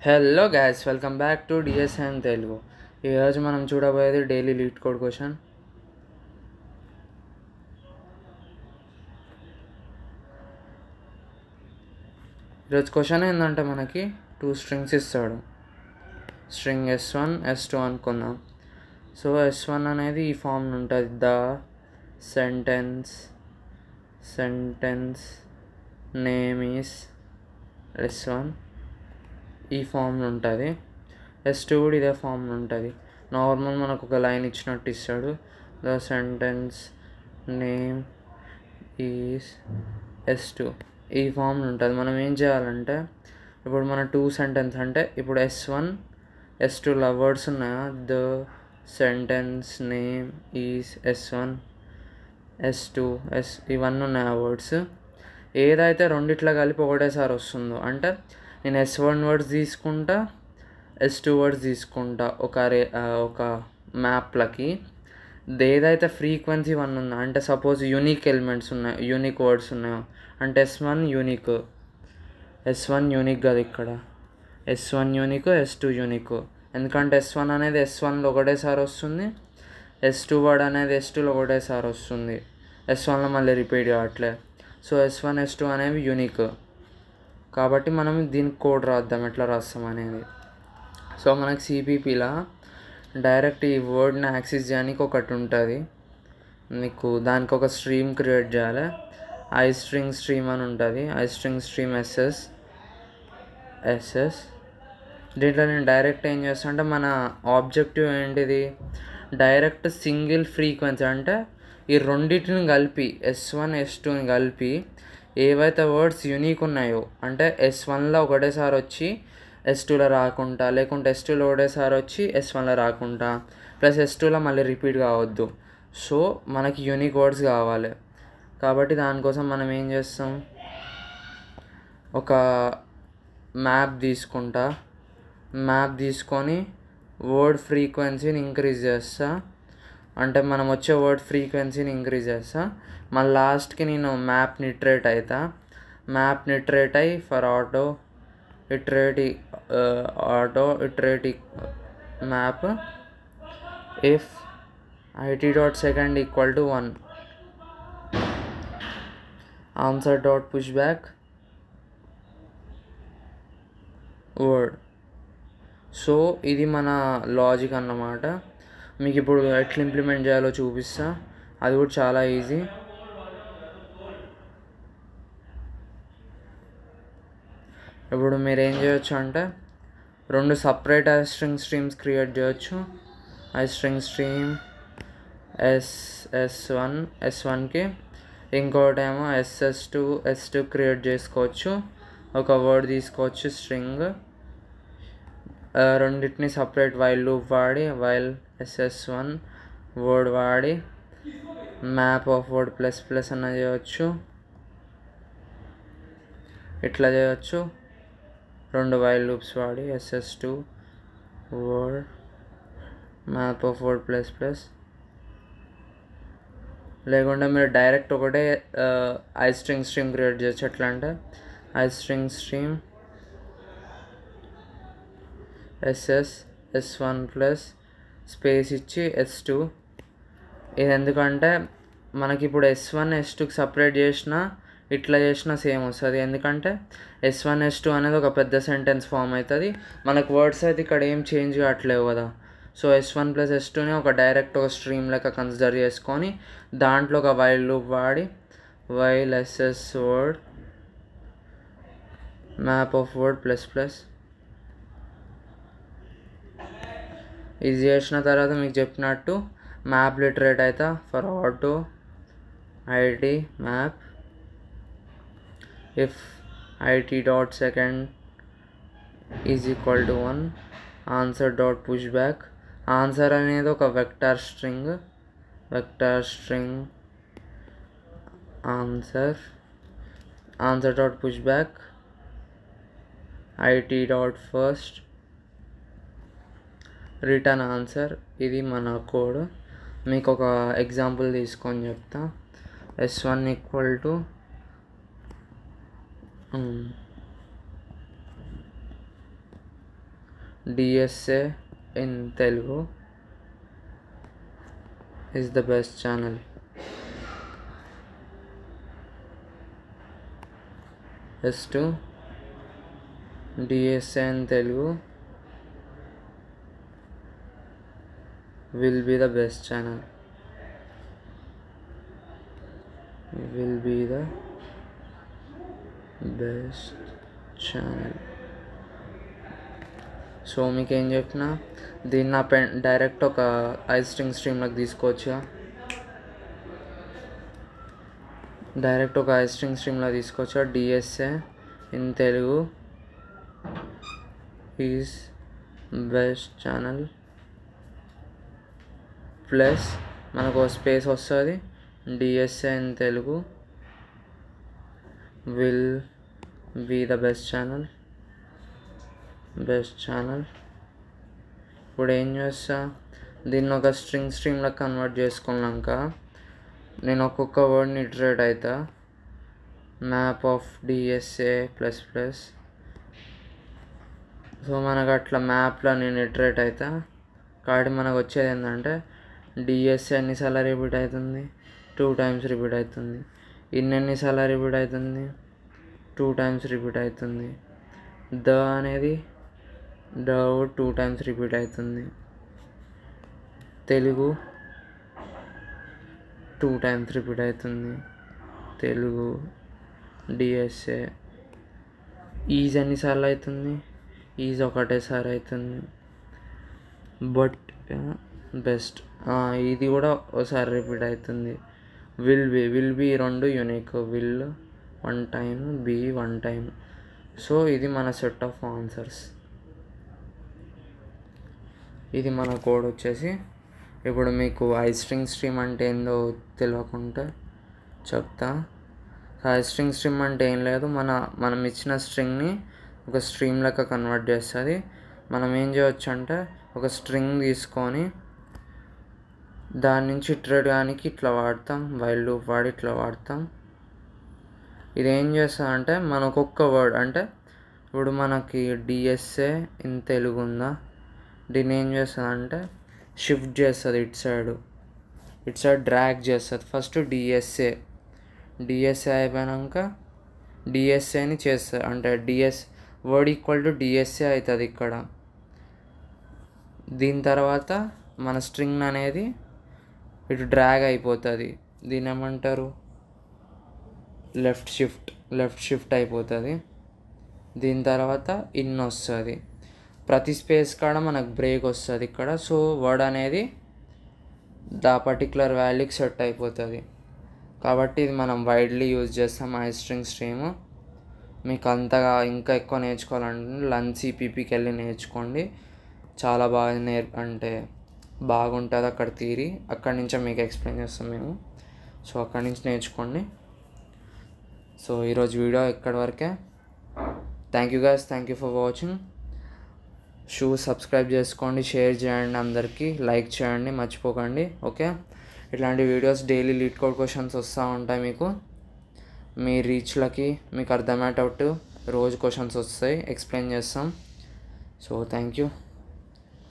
Hello guys, welcome back to DSN Telugu. ఈరోజు మనం చూడబోయేది డైలీ లీడ్ కోడ్ క్వశ్చన్. ఈరోజు క్వశ్చన్ ఏంటంటే మనకి 2 స్ట్రింగ్స్ ఇస్తాడు. స్ట్రింగ్ S1 S2 అనుకుందాం. సో S1 అనేది ఈ ఫామ్ ఉంటుంది, the sentence name is S1, ఈ ఫామ్లో ఉంటుంది. S2 కూడా ఇదే ఫామ్లో ఉంటుంది. నార్మల్ మనకు ఒక లైన్ ఇచ్చినట్టు ఇస్తాడు, the sentence name is S2, ఈ ఫామ్లో ఉంటుంది. మనం ఏం చేయాలంటే ఇప్పుడు మన 2 సెంటెన్స్ అంటే ఇప్పుడు S1 S2 వర్డ్స్ ఉన్నాయా, the sentence name is S1 S2 ఇవన్నీ ఉన్నాయి ఆ వర్డ్స్. ఏదైతే రెండిట్లో కలిపి ఒకటేసారి వస్తుందో, అంటే నేను S1 వర్డ్స్ తీసుకుంటా, S2 వర్డ్స్ తీసుకుంటా ఒక మ్యాప్లకి. ఏదైతే ఫ్రీక్వెన్సీ 1 ఉందో, అంటే సపోజ్ యూనిక్ ఎలిమెంట్స్ ఉన్నాయి, యూనిక్ వర్డ్స్ ఉన్నాయో, అంటే S1 యూనిక్ కదా, ఇక్కడ S1 యూనిక్, S2 యూనిక్. ఎందుకంటే S1 అనేది S1లో ఒకటేసారి వస్తుంది, S2 వర్డ్ అనేది S2లో ఒకటేసారి వస్తుంది, S1లో మళ్ళీ రిపీట్ కావట్లే. సో S1 S2 అనేవి యూనిక్ కాబట్టి మనం దీనికి కోడ్ రాద్దాం, ఎట్లా రాస్తాం అనేది. సో మనకి సిపిపిలా డైరెక్ట్ ఈ వర్డ్ని యాక్సెస్ చేయడానికి ఒకటి ఉంటుంది. మీకు దానికి ఒక స్ట్రీమ్ క్రియేట్ చేయాలి, ఐ స్ట్రీమ్ అని ఉంటుంది, ఐ స్ట్రీమ్ ఎస్ఎస్. దీంట్లో నేను డైరెక్ట్ ఏం చేస్తాను అంటే, మన ఆబ్జెక్టివ్ ఏంటిది, డైరెక్ట్ సింగిల్ ఫ్రీక్వెన్సీ, అంటే ఈ రెండింటిని కలిపి S1 S2ని కలిపి ఏవైతే వర్డ్స్ యూనిక్ ఉన్నాయో, అంటే S1లో ఒకటేసారి వచ్చి S2లో రాకుండా, లేకుంటే S2లో ఒకటేసారి వచ్చి S1లో రాకుండా, ప్లస్ S2లో మళ్ళీ రిపీట్ కావద్దు. సో మనకి యూనిక్ వర్డ్స్ కావాలి. కాబట్టి దానికోసం మనం ఏం చేస్తాం, ఒక మ్యాప్ తీసుకొని వర్డ్ ఫ్రీక్వెన్సీని ఇంక్రీజ్ చేస్తా, అంటే మనం వచ్చే వర్డ్ ఫ్రీక్వెన్సీని ఇంక్రీజ్ చేస్తా. మళ్ళీ లాస్ట్కి నేను మ్యాప్ని ఇటరేట్ అయ్యి for auto iterate map if it.second equal to 1, answer dot push back word. So ఇది మన లాజిక్ అన్నమాట. మీకు ఇప్పుడు ఎట్లా ఇంప్లిమెంట్ చేయాలో చూపిస్తా, అది కూడా చాలా ఈజీ. ఇప్పుడు మీరు ఏం చేయొచ్చు అంటే, 2 సపరేట్ ఐ స్ట్రీమ్స్ క్రియేట్ చేయొచ్చు. ఐ స్ట్రీమ్ S1కి, ఇంకోటేమో S2 క్రియేట్ చేసుకోవచ్చు. ఒక వర్డ్ తీసుకోవచ్చు స్ట్రింగ్, రెండింటిని సపరేట్ వైల్ లూప్ వాడి, వైల్ SS1 వర్డ్ వాడి మ్యాప్ ఆఫ్ వర్డ్ ప్లస్ అన్న చేయవచ్చు. ఇట్లా చేయవచ్చు, 2 వైల్ లూప్స్ వాడి SS2 word map of word plus. లేకుంటే మీరు డైరెక్ట్ ఒకటే ఐ స్ట్రీమ్ క్రియేట్ చేయొచ్చు. ఎట్లా అంటే I stream S1 plus space ఇచ్చి S2. ఇది ఎందుకంటే మనకి ఇప్పుడు S1 S2కి సపరేట్ చేసినా ఇట్లా చేసినా సేమ్ వస్తుంది, ఎందుకంటే S1 S2 అనేది ఒక పెద్ద సెంటెన్స్ ఫామ్ అవుతుంది. మనకు వర్డ్స్ అయితే ఇక్కడ ఏం చేంజ్ కావట్లేవు కదా. సో S1 ప్లస్ S2ని ఒక స్ట్రీమ్ లెక్క కన్సిడర్ చేసుకొని దాంట్లో ఒక వైల్ లూప్ వాడి, while SS word map of word plus. ఇది చేసిన తర్వాత మీకు చెప్పినట్టు మ్యాప్ లిటరేట్ అవుతా for auto IT map if it.second is equal to 1, answer dot push back. Answer అనేది ఒక vector string answer dot push back it.first return answer. ఇది మన కోడ్. మీకు ఒక ఎగ్జాంపుల్ తీసుకొని చెప్తా. S1 equal to DSA in Telugu is the best channel. S2 DSA in Telugu will be the best channel. Will be the best channel. So మీకు ఏం చెప్పినా దీన్ని నా డైరెక్ట్ ఒక ఐస్ట్రింగ్ స్ట్రీమ్లోకి తీసుకోవచ్చుగా, డైరెక్ట్ ఒక ఐస్ట్రింగ్ స్ట్రీమ్లో తీసుకోవచ్చు. DSA in Telugu is best channel plus మనకు స్పేస్ వస్తుంది. DSA in Telugu will be the best channel. ఇప్పుడు ఏం చేస్తా, దీన్ని ఒక స్ట్రీమ్లో కన్వర్ట్ చేసుకున్నాక నేను ఒక్కొక్క వర్డ్ని ఇటరేట్ అవుతా. Map of DSA plus plus. So మనకు అట్లా మ్యాప్లో నేను ఇటరేట్ అవుతా కాబట్టి మనకు వచ్చేది ఏంటంటే DSA ఎన్నిసార్లు రిపీట్ అవుతుంది, 2 times రిపీట్ అవుతుంది. ఎన్నిసార్లు రిపీట్ అవుతుంది, 2 times రిపీట్ అవుతుంది. అనేది 2 times రిపీట్ అవుతుంది. తెలుగు 2 times రిపీట్ అవుతుంది. తెలుగు DSA. ఈజ్ ఎన్నిసార్లు అవుతుంది, ఈజ్ ఒకటేసారి అవుతుంది. బట్ బెస్ట్ ఇది కూడా ఒకసారి రిపీట్ అవుతుంది. Will be 2 unique. Will 1 time, be 1 time. So ఇది మన సెట్ ఆఫ్ ఆన్సర్స్. ఇది మన కోడ్ వచ్చేసి. ఇప్పుడు మీకు ఐస్ట్రింగ్ స్ట్రీమ్ అంటే ఏందో తెలియకుండా చెప్తా. ఐస్ట్రింగ్ స్ట్రీమ్ అంటే ఏం లేదు, మనం ఇచ్చిన స్ట్రింగ్ని ఒక స్ట్రీమ్ లెక్క కన్వర్ట్ చేస్తుంది. మనం ఏం చేయవచ్చు అంటే ఒక స్ట్రింగ్ తీసుకొని దాని నుంచి ఇటరేట్ కానీ ఇట్లా వాడతాం, వైల్ లూప్ వాడి ఇట్లా వాడతాం. ఇది ఏం చేస్తుంది అంటే మనకు ఒక్క వర్డ్ అంటే ఇప్పుడు మనకి DSA ఇన్ తెలుగు ఉందా, దీన్ని ఏం చేస్తుంది అంటే షిఫ్ట్ చేస్తుంది ఇటు సైడ్ డ్రాగ్ చేస్తుంది. ఫస్ట్ DSA అయిపోయాక DSAని చేస్తుంది, అంటే వర్డ్ ఈక్వల్ టు DSA అవుతుంది ఇక్కడ. దీని తర్వాత మన స్ట్రింగ్ అనేది ఇటు డ్రాగ్ అయిపోతుంది. దీని ఏమంటారు, లెఫ్ట్ షిఫ్ట్ అయిపోతుంది. దీని తర్వాత ఇన్ వస్తుంది. ప్రతి స్పేస్ కాడ మనకు బ్రేక్ వస్తుంది ఇక్కడ. సో వర్డ్ అనేది దా పర్టికులర్ వాల్యూకి సెట్ అయిపోతుంది. కాబట్టి ఇది మనం వైడ్లీ యూజ్ చేస్తాం ఐస్ట్రింగ్ స్ట్రీమ్. మీకు అంతగా ఇంకా ఎక్కువ నేర్చుకోవాలంటే లర్న్ CPPకి వెళ్ళి నేర్చుకోండి. చాలా బాగా అంటే బాగుంటుంది అక్కడ థియరీ. అక్కడి నుంచే మీకు ఎక్స్ప్లెయిన్ చేస్తాం మేము. సో అక్కడి నుంచి నేర్చుకోండి. సో ఈరోజు వీడియో ఇక్కడి వరకే. Thank you guys, thank you for watching. Subscribe చేసుకోండి, షేర్ చేయండి, అందరికీ లైక్ చేయండి మర్చిపోకండి. ఓకే, ఇట్లాంటి videos daily lead code questions వస్తూ ఉంటాయి. మీకు మీ రీచ్లకి మీకు అర్థమయ్యేటట్టు రోజు క్వశ్చన్స్ వస్తాయి, ఎక్స్ప్లెయిన్ చేస్తాం. So thank you.